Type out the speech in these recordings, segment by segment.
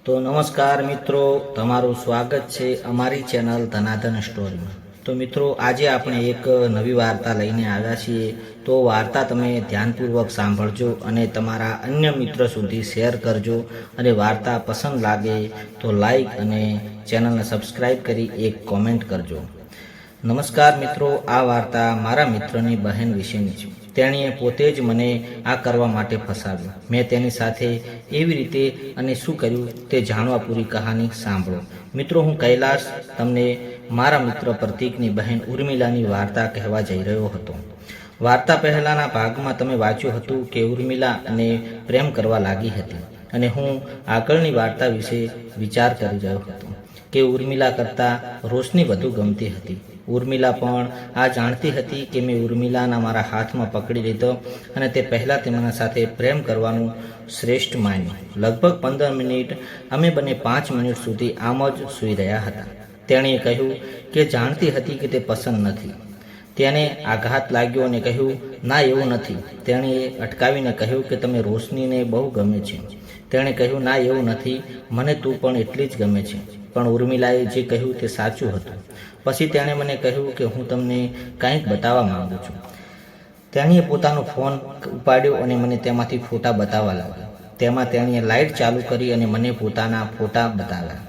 તો નમસ્કાર મિત્રો, તમારું સ્વાગત છે અમારી ચેનલ ધનાધન સ્ટોરીમાં। તો મિત્રો, આજે આપણે એક નવી વાર્તા લઈને આવ્યા છીએ। તો વાર્તા તમે ધ્યાનપૂર્વક સાંભળજો અને તમારા અન્ય મિત્રો સુધી શેર કરજો, અને વાર્તા પસંદ લાગે તો લાઈક અને ચેનલને સબસ્ક્રાઈબ કરી એક કોમેન્ટ કરજો। નમસ્કાર મિત્રો, આ વાર્તા મારા મિત્રની બહેન વિશેની છે। તેણીએ પોતે જ મને આ કરવા માટે ફસાવ્યો। મેં તેની સાથે એવી રીતે અને શું કર્યું તે જાણવા પૂરી કહાની સાંભળો। મિત્રો, હું કૈલાશ તમને મારા મિત્ર પ્રતીકની બહેન ઉર્મિલાની વાર્તા કહેવા જઈ રહ્યો હતો। વાર્તા પહેલાના ભાગમાં તમે વાંચ્યું હતું કે ઉર્મિલા અને પ્રેમ કરવા લાગી હતી, અને હું આગળની વાર્તા વિશે વિચાર કરી રહ્યો હતો કે ઉર્મિલા કરતાં રોશની વધુ ગમતી હતી। ઉર્મિલા પણ આ જાણતી હતી કે મેં ઉર્મિલાના મારા હાથમાં પકડી લીધો અને તે પહેલાં તેમના સાથે પ્રેમ કરવાનું શ્રેષ્ઠ માન્યું। લગભગ 15 મિનિટ અમે બંને 5 મિનિટ સુધી આમ જ સૂઈ રહ્યા હતા। તેણીએ કહ્યું કે જાણતી હતી કે તે પસંદ નથી। તેને આઘાત લાગ્યો અને કહ્યું, ના, એવું નથી। તેણીએ અટકાવીને કહ્યું કે તમે રોશનીને બહુ ગમે છે। તેણે કહ્યું, ના, એવું નથી, મને તું પણ એટલી જ ગમે છે। પણ ઉર્મિલાએ જે કહ્યું તે સાચું હતું। પછી તેણે મને કહ્યું કે હું તમને કંઈક બતાવવા માંગુ છું। તેણીએ પોતાનો ફોન ઉપાડ્યો અને મને તેમાંથી ફોટા બતાવવા લાગ્યા। તેમાં તેણીએ લાઇટ ચાલુ કરી અને મને પોતાના ફોટા બતાવ્યા।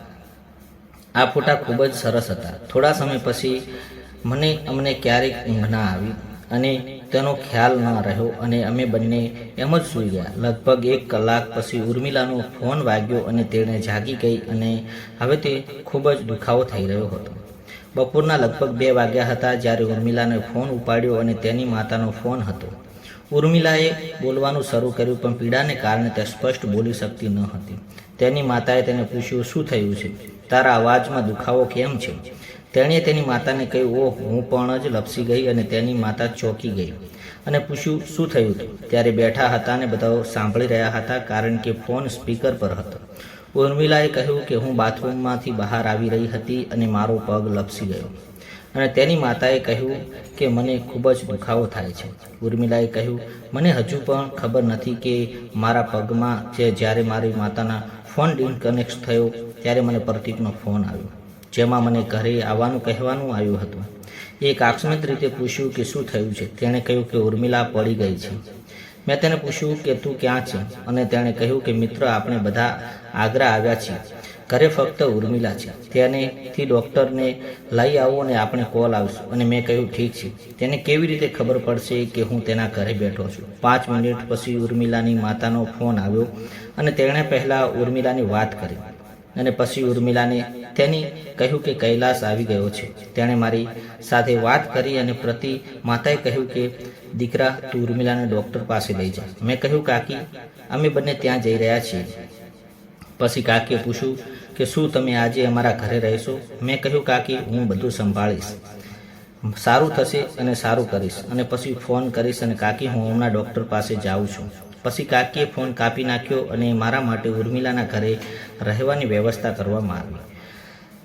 આ ફોટા ખૂબ જ સરસ હતા। થોડા સમય પછી અમને ક્યારેક ઊંઘ ના આવી અને તેનો ખ્યાલ ન રહ્યો અને અમે બંને એમ જ સૂઈ ગયા। લગભગ 1 કલાક પછી ઉર્મિલાનો ફોન વાગ્યો અને તેણે જાગી ગઈ અને હવે તે ખૂબ જ દુખાવો થઈ રહ્યો હતો। બપોરના લગભગ 2 વાગ્યા હતા જ્યારે ઉર્મિલાને ફોન ઉપાડ્યો અને તેની માતાનો ફોન હતો। ઉર્મિલાએ બોલવાનું શરૂ કર્યું, પણ પીડાને કારણે તે સ્પષ્ટ બોલી શકતી ન હતી। તેની માતાએ તેને પૂછ્યું, શું થયું છે? તારા અવાજમાં દુખાવો કેમ છે? તેણીએ તેની માતાને કહ્યું, ઓહ, હું પણ જ લપસી ગઈ અને તેની માતા ચોંકી ગઈ અને પૂછ્યું, શું થયું હતું? ત્યારે બેઠા હતા અને બધા સાંભળી રહ્યા હતા કારણ કે ફોન સ્પીકર પર હતો। ઉર્મિલાએ કહ્યું કે હું બાથરૂમમાંથી બહાર આવી રહી હતી અને મારો પગ લપસી ગયો, અને તેની માતાએ કહ્યું કે મને ખૂબ જ દુખાવો થાય છે। ઉર્મિલાએ કહ્યું, મને હજુ પણ ખબર નથી કે મારા પગમાં છે। જ્યારે મારી માતાના ફોન ડિસ્કનેક્ટ થયો ત્યારે મને પ્રતીકનો ફોન આવ્યો, જેમાં મને ઘરે આવવાનું કહેવાનું આવ્યું હતું। એક આકસ્મિક રીતે પૂછ્યું કે શું થયું છે? તેણે કહ્યું કે ઉર્મિલા પડી ગઈ છે। મેં તેને પૂછ્યું કે તું ક્યાં છે? અને તેણે કહ્યું કે મિત્ર, આપણે બધા આગ્રા આવ્યા છીએ, ઘરે ફક્ત ઉર્મિલા છે। તેનેથી ડૉક્ટરને લઈ આવો અને આપણે કોલ આવશું। અને મેં કહ્યું, ઠીક છે। તેને કેવી રીતે ખબર પડશે કે હું તેના ઘરે બેઠો છું? 5 મિનિટ પછી ઉર્મિલાની માતાનો ફોન આવ્યો અને તેણે પહેલાં ઉર્મિલાની વાત કરી અને પછી ઉર્મિલાને તેની કહ્યું કે કૈલાશ આવી ગયો છે। તેણે મારી સાથે વાત કરી અને માતાએ કહ્યું કે દીકરા, તું ઉર્મિલાને ડૉક્ટર પાસે લઈ જા। મેં કહ્યું, કાકી, અમે બંને ત્યાં જઈ રહ્યા છીએ। પછી કાકીએ પૂછ્યું કે શું તમે આજે અમારા ઘરે રહેશો? મેં કહ્યું, કાકી, હું બધું સંભાળીશ, સારું થશે અને સારું કરીશ, અને પછી ફોન કરીશ, અને કાકી, હું હમણાં ડૉક્ટર પાસે જાઉં છું। પછી કાકીએ ફોન કાપી નાખ્યો અને મારા માટે ઉર્મિલાના ઘરે રહેવાની વ્યવસ્થા કરવામાં આવી।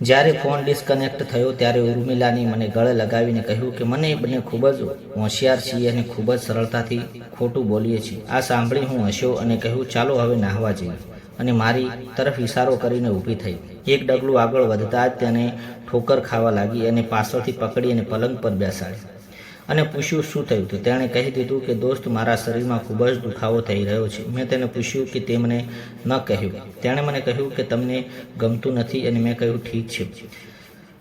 જ્યારે ફોન ડિસ્કનેક્ટ થયો ત્યારે ઉર્મિલાની મને ગળે લગાવીને કહ્યું કે મને બંને ખૂબ જ હોશિયાર છીએ અને ખૂબ જ સરળતાથી ખોટું બોલીએ છીએ। આ સાંભળી હું હસ્યો અને કહ્યું, ચાલો હવે નાહવા જઈએ, અને મારી તરફ ઇશારો કરીને ઊભી થઈ। એક ડગલું આગળ વધતા જ તેને ઠોકર ખાવા લાગી અને પાછળથી પકડી અને પલંગ પર બેસાડી અને પૂછ્યું, શું થયું? તો તેણે કહી દીધું કે દોસ્ત, મારા શરીરમાં ખૂબ જ દુખાવો થઈ રહ્યો છે। મેં તેને પૂછ્યું કે તે મને ન કહ્યું। તેણે મને કહ્યું કે તમને ગમતું નથી, અને મેં કહ્યું, ઠીક છે,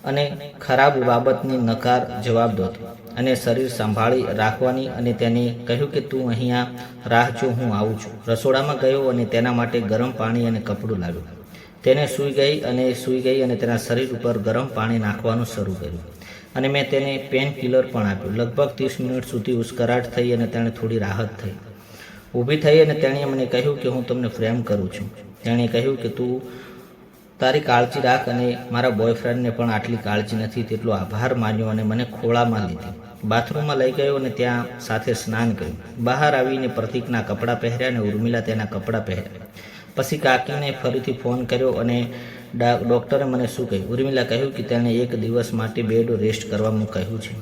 અને ખરાબ બાબતની નકાર જવાબ દો અને શરીર સંભાળી રાખવાની, અને તેને કહ્યું કે તું અહીંયા રાહ જો, હું આવું છું। રસોડામાં ગયો અને તેના માટે ગરમ પાણી અને કપડું લાવ્યું। તેને સૂઈ ગઈ અને તેના શરીર ઉપર ગરમ પાણી નાખવાનું શરૂ કર્યું, અને મેં તેને પેન કિલર પણ આપ્યું। લગભગ 30 મિનિટ સુધી ઉસ્કરાટ થઈ અને તેણે થોડી રાહત થઈ। ઊભી થઈ અને તેણે મને કહ્યું કે હું તમને પ્રેમ કરું છું। તેણે કહ્યું કે તું તારી કાળજી રાખ, અને મારા બોયફ્રેન્ડને પણ આટલી કાળજી નથી, તેટલો આભાર માન્યો અને મને ખોળામાં લીધી। બાથરૂમમાં લઈ ગયો અને ત્યાં સાથે સ્નાન કર્યું। બહાર આવીને પ્રતીકના કપડાં પહેર્યા અને ઉર્મિલા તેના કપડાં પહેર્યા। પછી કાકીને ફરીથી ફોન કર્યો અને ડૉક્ટરે મને શું કહ્યું? ઉર્મિલા કહ્યું કે તેણે 1 દિવસ માટે બેડ રેસ્ટ કરવાનું કહ્યું છે।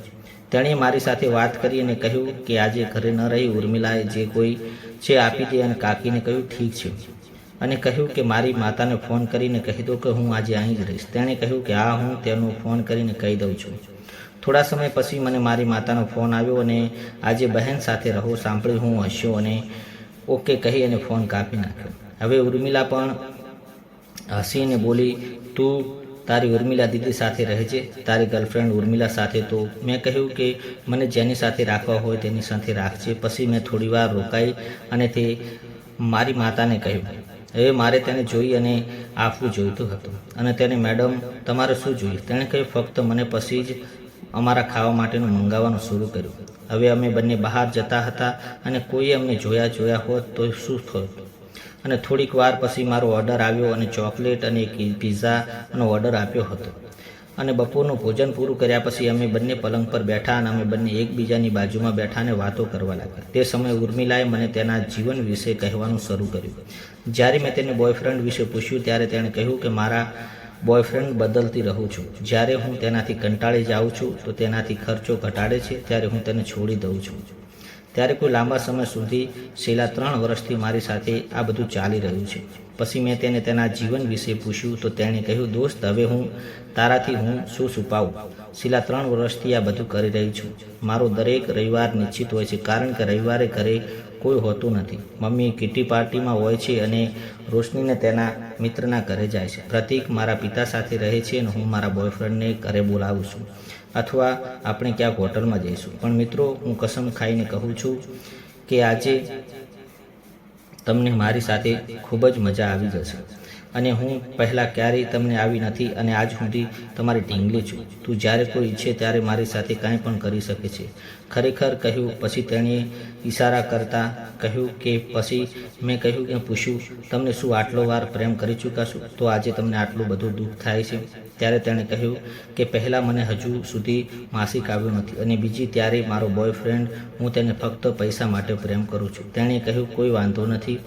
તેણે મારી સાથે વાત કરી અને કહ્યું કે આજે ઘરે ન રહી ઉર્મિલાએ જે કોઈ છે આપી દે, અને કાકીને કહ્યું, ઠીક છે। અને કહ્યું કે મારી માતાને ફોન કરીને કહી દો કે હું આજે અહીં જ રહીશ. તેણે કહ્યું કે હા, હું તેનો ફોન કરીને કહી દઉં છું. થોડા સમય પછી મને મારી માતાનો ફોન આવ્યો અને આજે બહેન સાથે રહો સાંભળી હું હસ્યો અને ઓકે કહી અને ફોન કાપી નાખ્યો. હવે ઉર્મિલા પણ હસીને બોલી, તું તારી ઉર્મિલા દીદી સાથે રહે છે, તારી ગર્લફ્રેન્ડ ઉર્મિલા સાથે? તો મેં કહ્યું કે મને જેની સાથે રાખવા હોય તેની સાથે રાખજે. પછી મેં થોડી વાર રોકાઈ અને તે મારી માતાને કહ્યું. હવે મારે તેને જોઈ અને આપવું જોઈતું હતું અને તેને, મેડમ તમારે શું જોયું? તેણે કહ્યું, ફક્ત મને. પછી જ અમારા ખાવા માટેનું મંગાવવાનું શરૂ કર્યું. હવે અમે બંને બહાર જતા હતા અને કોઈએ અમને જોયા હોત તો શું થોત. અને થોડીક વાર પછી મારો ઓર્ડર આવ્યો અને ચોકલેટ અને પિઝાનો ઓર્ડર આપ્યો હતો. અને બપોરનું ભોજન પૂરું કર્યા પછી અમે બંને પલંગ પર બેઠા અને અમે બંને એકબીજાની બાજુમાં બેઠા અને વાતો કરવા લાગ્યા. તે સમયે ઉર્મિલાએ મને તેના જીવન વિશે કહેવાનું શરૂ કર્યું. જ્યારે મેં તેને બોયફ્રેન્ડ વિશે પૂછ્યું ત્યારે તેણે કહ્યું કે મારા બોયફ્રેન્ડ બદલતી રહું છું. જ્યારે હું તેનાથી કંટાળી જાઉં છું તો તેનાથી ખર્ચો ઘટાડે છે, ત્યારે હું તેને છોડી દઉં છું. ત્યારે કોઈ લાંબા સમય સુધી છેલ્લા 3 વર્ષથી મારી સાથે આ બધું ચાલી રહ્યું છે. પછી મેં તેને તેના જીવન વિશે પૂછ્યું તો તેણે કહ્યું, દોસ્ત હવે હું તારાથી હું શું છુપાવું? છેલ્લા 3 વર્ષથી આ બધું કરી રહી છું. મારો દરેક રવિવાર નિશ્ચિત હોય છે કારણ કે રવિવારે ઘરે કોઈ હોતું નથી. મમ્મી કિટી પાર્ટીમાં હોય છે અને રોશનીને તેના મિત્રના ઘરે જાય છે. પ્રતીક મારા પિતા સાથે રહે છે અને હું મારા બોયફ્રેન્ડને ઘરે બોલાવું છું અથવા આપણે ક્યાંક હોટલમાં જઈશું. પણ મિત્રો, હું કસમ ખાઈને કહું છું કે આજે તમને મારી સાથે ખૂબ જ મજા આવી જશે. અને હું પહેલાં ક્યારેય તમને આવી નથી અને આજ સુધી તમારી ઢીંગલી છું. તું જ્યારે કોઈ ઈચ્છે ત્યારે મારી સાથે કાંઈ પણ કરી શકે છે. ખરેખર કહ્યું. પછી તેણે ઈશારા કરતાં કહ્યું કે પછી મેં કહ્યું કે પૂછ્યું, તમને શું આટલો વાર પ્રેમ કરી ચૂક્યા છો તો આજે તમને આટલું બધું દુઃખ થાય છે? ત્યારે તેણે કહ્યું કે પહેલાં મને હજુ સુધી માસિક આવ્યું નથી અને બીજી ત્યારે મારો બોયફ્રેન્ડ, હું તેને ફક્ત પૈસા માટે પ્રેમ કરું છું. તેણે કહ્યું, કોઈ વાંધો નથી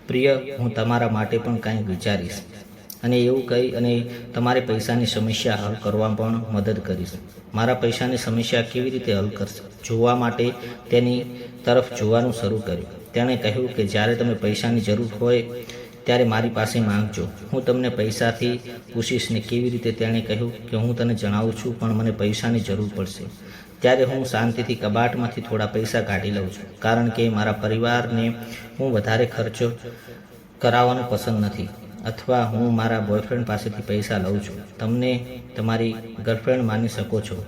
પ્રિય, હું તમારા માટે પણ કંઈક વિચારીશ અને એવું કહી અને તમારી પૈસાની સમસ્યા હલ કરવા પણ મદદ કરીશ. મારા પૈસાની સમસ્યા કેવી રીતે હલ કરશે? જોવા માટે તેની તરફ જોવાનું શરૂ કર્યું. તેણે કહ્યું કે જ્યારે તમે પૈસાની જરૂર હોય ત્યારે મારી પાસે માંગજો, હું તમને પૈસાથી પૂછીશ ને કેવી રીતે. તેણે કહ્યું કે હું તને જણાવું છું, પણ મને પૈસાની જરૂર પડશે. ત્યારે હું શાંતિથી કબાટમાંથી થોડા પૈસા કાઢી લઉં છું કારણ કે મારા પરિવારને હું વધારે ખર્ચો કરાવવાનું પસંદ નથી અથવા હું મારા બોયફ્રેન્ડ પાસેથી પૈસા લઉં છું. તમને તમારી ગર્લફ્રેન્ડ માની શકો છો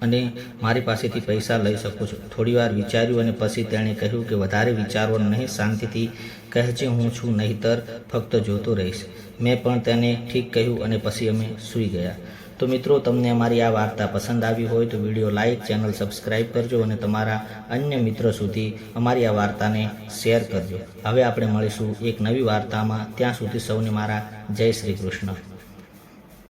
અને મારી પાસેથી પૈસા લઈ શકો છો. થોડીવાર વિચાર્યું અને પછી તેણે કહ્યું કે વધારે વિચારવાનું નહીં, શાંતિથી કહેજે હું છું, નહીંતર ફક્ત જોતો રહીશ. મેં પણ તેને ઠીક કહ્યું અને પછી અમે સૂઈ ગયા. તો મિત્રો, તમને અમારી આ વાર્તા પસંદ આવી હોય તો વિડીયો લાઇક, ચેનલ સબસ્ક્રાઈબ કરજો અને તમારા અન્ય મિત્રો સુધી અમારી આ વાર્તાને શેર કરજો. હવે આપણે મળીશું એક નવી વાર્તામાં. ત્યાં સુધી સૌને મારા જય શ્રી કૃષ્ણ.